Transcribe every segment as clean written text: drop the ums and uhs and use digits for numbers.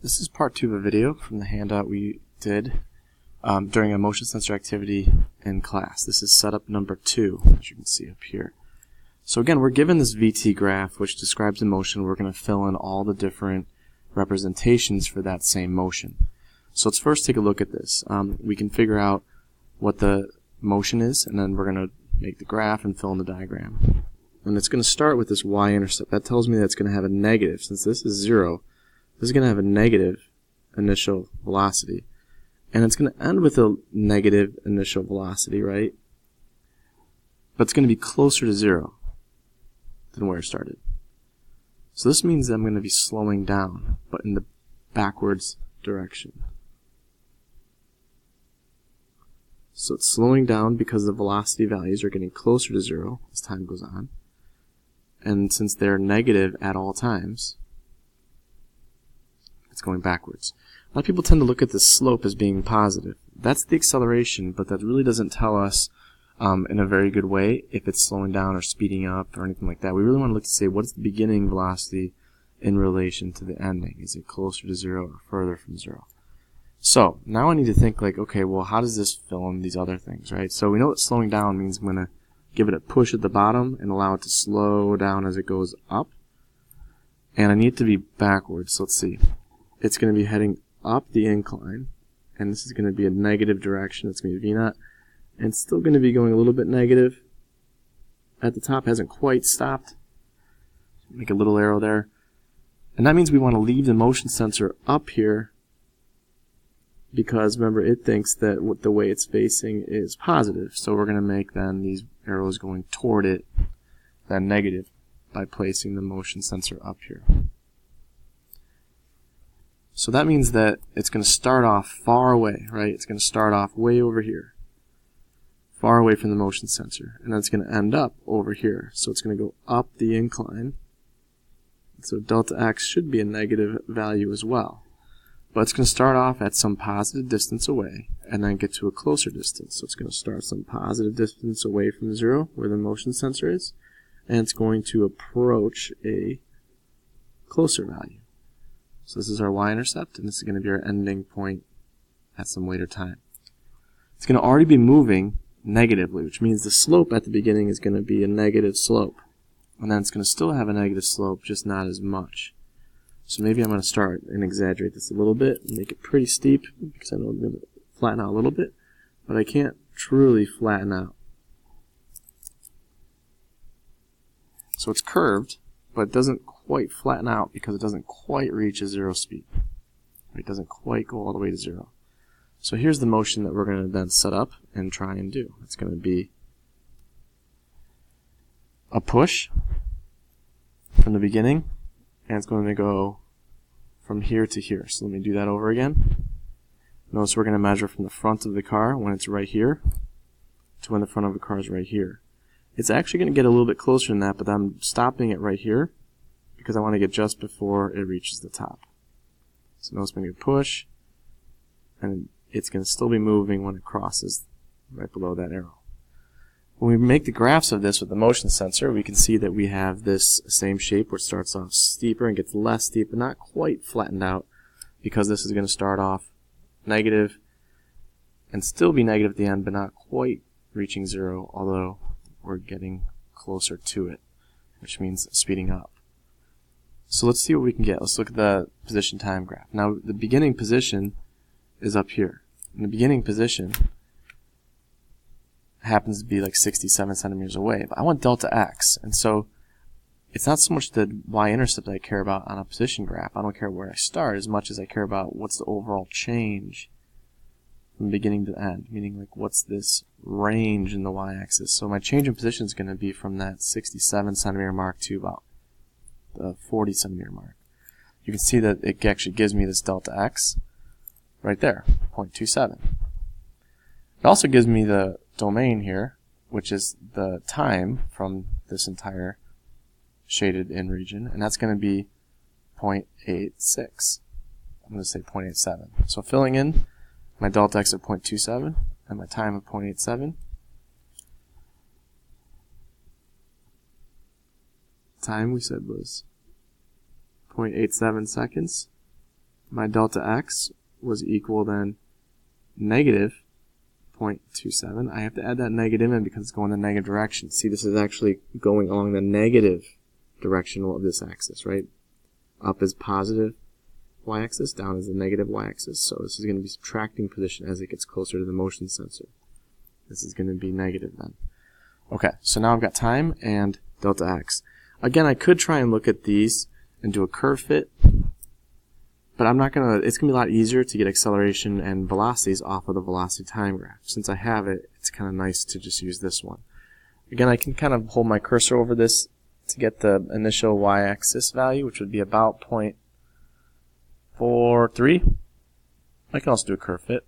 This is part 2 of a video from the handout we did during a motion sensor activity in class. This is setup number 2, as you can see up here. So again, we're given this VT graph which describes the motion. We're going to fill in all the different representations for that same motion. So let's first take a look at this. We can figure out what the motion is, and then we're going to make the graph and fill in the diagram. And it's going to start with this y-intercept. That tells me that it's going to have a negative. Since this is 0, this is going to have a negative initial velocity. And it's going to end with a negative initial velocity, right? But it's going to be closer to 0 than where it started. So this means that I'm going to be slowing down, but in the backwards direction. So it's slowing down because the velocity values are getting closer to 0 as time goes on. And since they're negative at all times, it's going backwards. A lot of people tend to look at the slope as being positive. That's the acceleration, but that really doesn't tell us in a very good way if it's slowing down or speeding up or anything like that. We really want to look to say, what is the beginning velocity in relation to the ending? Is it closer to 0 or further from 0? So now I need to think like, okay, well, how does this fill in these other things, right? So we know that slowing down means I'm going to give it a push at the bottom and allow it to slow down as it goes up. And I need it to be backwards. So let's see. It's going to be heading up the incline, and this is going to be a negative direction. It's going to be V0, and it's still going to be going a little bit negative. At the top, hasn't quite stopped. Make a little arrow there. And that means we want to leave the motion sensor up here, because remember, it thinks that the way it's facing is positive. So we're going to make then these arrows going toward it, then negative, by placing the motion sensor up here. So that means that it's going to start off far away, right? It's going to start off way over here, far away from the motion sensor, and then it's going to end up over here. So it's going to go up the incline. So delta x should be a negative value as well. But it's going to start off at some positive distance away and then get to a closer distance. So it's going to start some positive distance away from 0, where the motion sensor is, and it's going to approach a closer value. So this is our y-intercept, and this is going to be our ending point at some later time. It's going to already be moving negatively, which means the slope at the beginning is going to be a negative slope. And then it's going to still have a negative slope, just not as much. So maybe I'm going to start and exaggerate this a little bit and make it pretty steep, because I know I'm going to flatten out a little bit, but I can't truly flatten out. So it's curved, but it doesn't quite flatten out because it doesn't quite reach a 0 speed. It doesn't quite go all the way to 0. So here's the motion that we're going to then set up and try and do. It's going to be a push from the beginning, and it's going to go from here to here. So let me do that over again. Notice we're going to measure from the front of the car when it's right here to when the front of the car is right here. It's actually going to get a little bit closer than that, but I'm stopping it right here because I want to get just before it reaches the top. So notice I'm going to push, and it's going to still be moving when it crosses right below that arrow. When we make the graphs of this with the motion sensor, we can see that we have this same shape where it starts off steeper and gets less steep, but not quite flattened out, because this is going to start off negative and still be negative at the end, but not quite reaching 0, although we're getting closer to it, which means speeding up. So let's see what we can get. Let's look at the position time graph. Now the beginning position is up here. And the beginning position happens to be like 67 centimeters away, but I want delta x, and so it's not so much the y-intercept that I care about on a position graph. I don't care where I start as much as I care about what's the overall change from beginning to end, meaning like what's this range in the y-axis. So my change in position is going to be from that 67 centimeter mark to about the 40 centimeter mark. You can see that it actually gives me this delta x right there, 0.27. It also gives me the domain here, which is the time from this entire shaded in region, and that's going to be 0.86. I'm going to say 0.87. So filling in my delta x of 0.27 and my time of 0.87, time we said was 0.87 seconds. my delta x was equal then negative 0.27. I have to add that negative in because it's going the negative direction. See, this is actually going along the negative direction of this axis, right? Up is positive y-axis, down is the negative y-axis. So this is going to be subtracting position as it gets closer to the motion sensor. This is going to be negative then. Okay, so now I've got time and delta x. Again, I could try and look at these and do a curve fit, but I'm not going to, it's going to be a lot easier to get acceleration and velocities off of the velocity time graph. Since I have it, it's kind of nice to just use this one. Again, I can kind of hold my cursor over this to get the initial y-axis value, which would be about 0.43. I can also do a curve fit.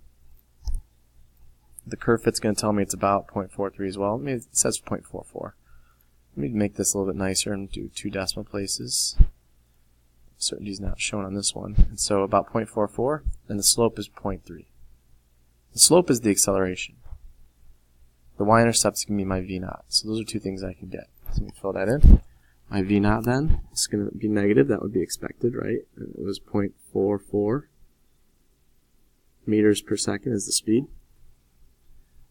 The curve fit's going to tell me it's about 0.43 as well. Maybe it says 0.44. Let me make this a little bit nicer and do 2 decimal places. Certainty is not shown on this one. And so about 0.44, and the slope is 0.3. The slope is the acceleration. The y-intercept is going to be my v-naught. So those are 2 things I can get. So let me fill that in. My v-naught then is going to be negative. That would be expected, right? And it was 0.44 meters per second is the speed.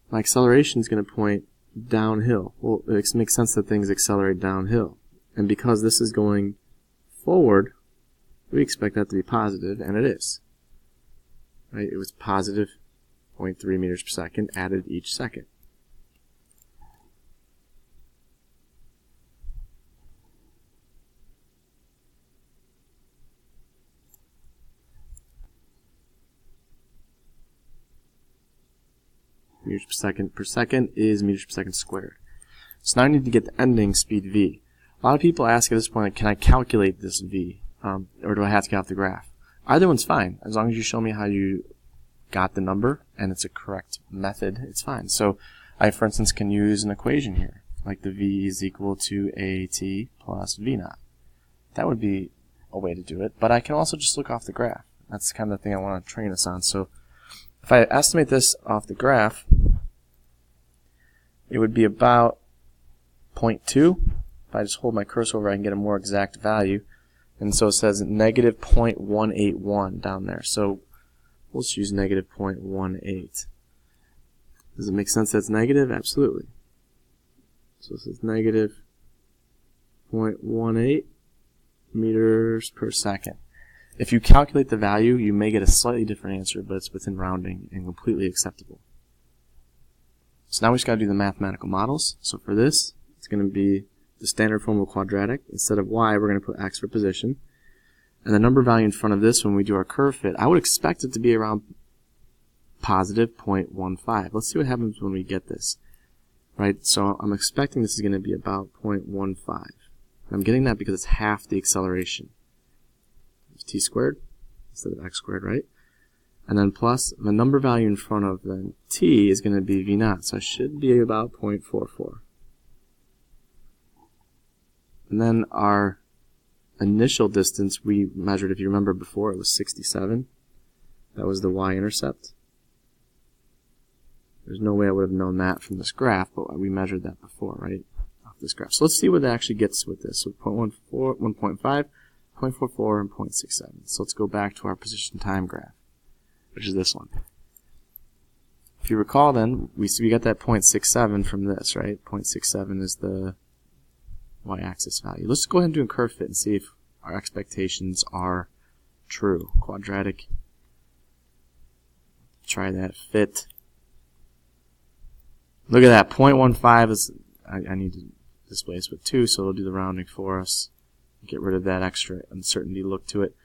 My acceleration is going to point downhill. Well, it makes sense that things accelerate downhill. And because this is going forward, we expect that to be positive, and it is. Right? It was positive 0.3 meters per second added each second. Meters per second is meters per second squared. So now I need to get the ending speed v. A lot of people ask at this point, can I calculate this v? Or do I have to get off the graph? Either one's fine. As long as you show me how you got the number and it's a correct method, it's fine. So I, for instance, can use an equation here, like the v is equal to at plus v naught. That would be a way to do it, but I can also just look off the graph. That's kind of the thing I want to train us on. So if I estimate this off the graph, it would be about 0.2. If I just hold my cursor over, I can get a more exact value. And so it says negative 0.181 down there. So we'll just use negative 0.18. Does it make sense that's negative? Absolutely. So this is negative 0.18 meters per second. If you calculate the value, you may get a slightly different answer, but it's within rounding and completely acceptable. So now we just got to do the mathematical models. So for this, it's going to be the standard form of quadratic. Instead of y, we're going to put x for position. And the number value in front of this, when we do our curve fit, I would expect it to be around positive 0.15. Let's see what happens when we get this. Right, so I'm expecting this is going to be about 0.15. I'm getting that because it's half the acceleration. T squared instead of x squared, right? And then plus the number value in front of the t is going to be v naught, so it should be about 0.44. And then our initial distance we measured, if you remember before, it was 67. That was the y-intercept. There's no way I would have known that from this graph, but we measured that before, right? Off this graph. So let's see what it actually gets with this. So 0.14, 1.5, 0.44, and 0.67. So let's go back to our position time graph, which is this one. If you recall then, we got that 0.67 from this, right? 0.67 is the y-axis value. Let's go ahead and do a curve fit and see if our expectations are true. Quadratic. Try that fit. Look at that. 0.15 is, I need to displace with 2, so it'll do the rounding for us. Get rid of that extra uncertainty look to it.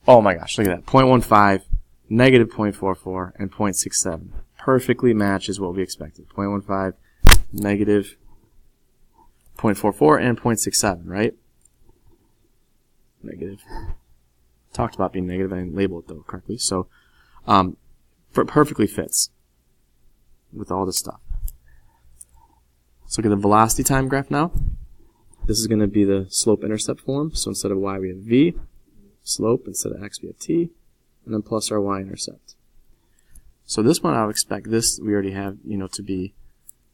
Oh my gosh, look at that. 0.15, negative 0.44, and 0.67. Perfectly matches what we expected. 0.15, negative 0.44, and 0.67, right? Negative. Talked about being negative. I didn't label it, though, correctly. So, perfectly fits with all this stuff. Let's look at the velocity time graph now. This is going to be the slope-intercept form. So instead of y, we have v. Slope, instead of x, we have t. And then plus our y-intercept. So this one, I would expect this, we already have, to be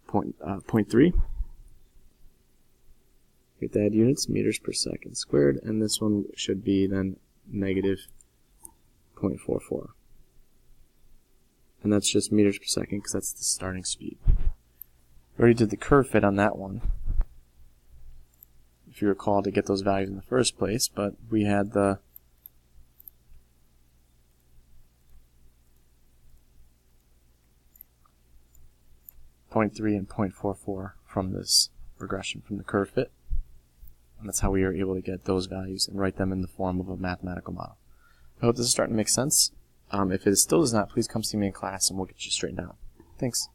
0.3. We have to add units, meters per second squared. And this one should be then negative 0.44. And that's just meters per second because that's the starting speed. We already did the curve fit on that one, if you recall, to get those values in the first place, but we had the .3 and 0.44 from this regression, from the curve fit. And that's how we were able to get those values and write them in the form of a mathematical model. I hope this is starting to make sense. If it still does not, please come see me in class and we'll get you straightened out. Thanks.